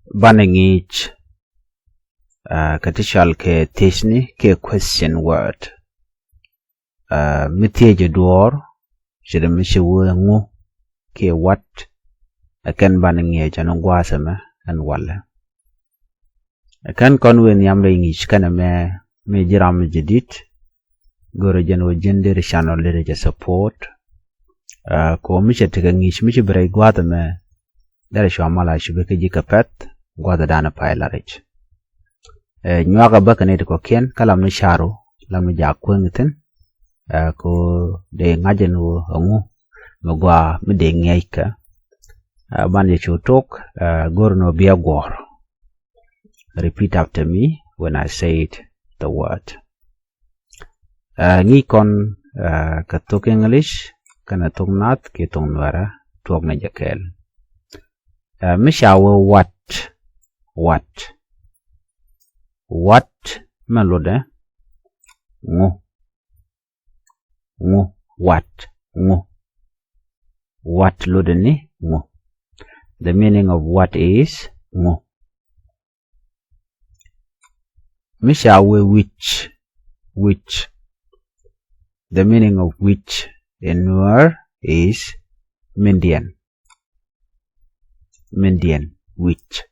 banangich katishal ke tishni ke question word miteje door shida mishiwu ngu ke what akan banangich anongwasama and wala akan konwen yamre ngich kana me jiram jadid goro jano gender channel lere support ko mishe tiga ngich mishe bere gwada me dare shwamala shubeke jikapet gwada dana pailarich nywaga bakane ko ken kalam ni sharo lam ja kwengten ko de ngajenu ngu magwa mide ngeika banje chutok gorno bia gor. Repeat after me when I say the word. Ngi kon katok English kana tok nat ke tong nwara tok na jakel. Mishawo what melode ngu what lode ni ngu. The meaning of what is ngu. Mishawe which. The meaning of which in Nuer is Mindian. Which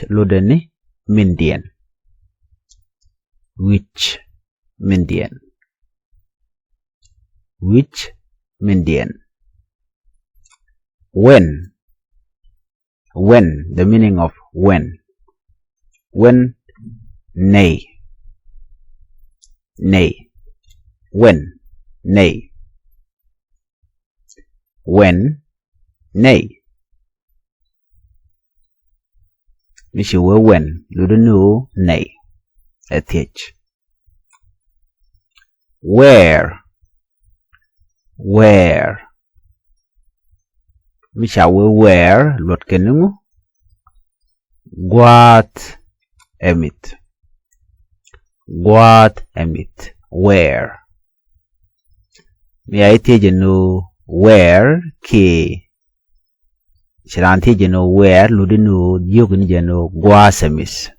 Ludeni Mindian. Which Mindian. When, the meaning of when. When, nay. When, nay. Mishiwe when, ludenu nay. Eth. Where. Mishawe where, lotkenungu. Gwat emit. Where. May I tell you know where ki Shiranti jeno where ludinu yugni jeno gwas emit.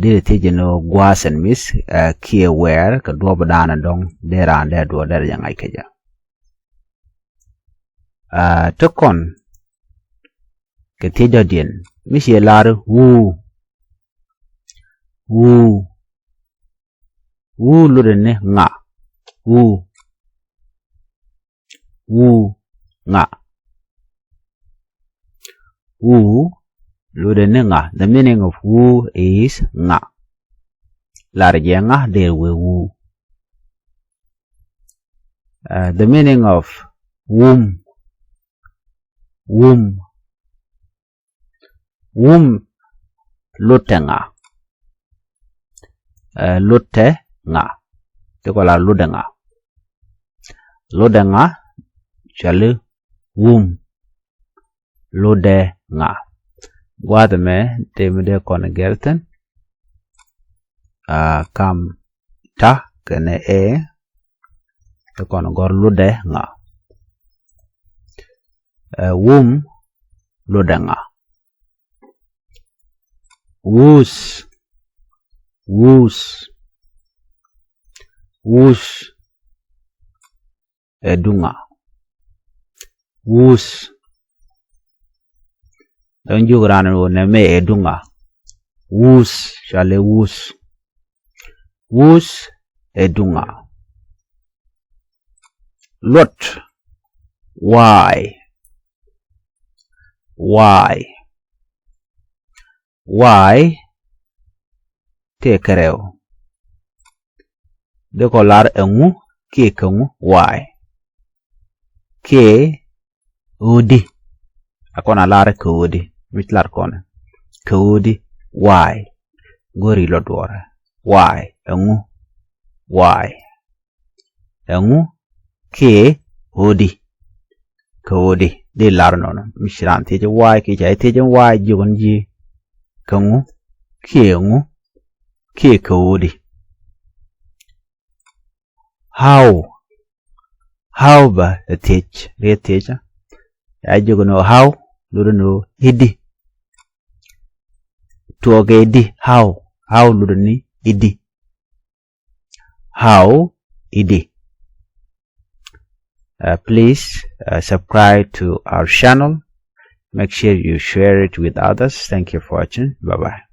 Did it jeno gwas and miss ki where ka dua badana dong dera and dua dera yang aikeja. Tokon ketiga dien misi lar wu ludene nga nga. Ludene nga. The meaning of wu is nga. Larje nga there we wu. The meaning of womb. Lote nga. Lote nga. Tekola lode nga. Lode nga. Chale womb. Lode nga. Guadame temede kone gelten. Kam ta kene tekone gor lode nga. Womb lode nga. Woos edunga. Woos don't you run on me edunga. Woos shall woos edunga. Lot why take reo. De colar engu ke kengu why ke udi akona lar ke udi mitlar kone ke udi why gori lodwore why engu ke udi de lar nono mishran teje why ke jai teje why jigonji kengu ke udi. How ba teach ajogono how ludono idi tuoge idi how ludoni idi how idi. Please subscribe to our channel. Make sure you share it with others. Thank you for watching. Bye bye.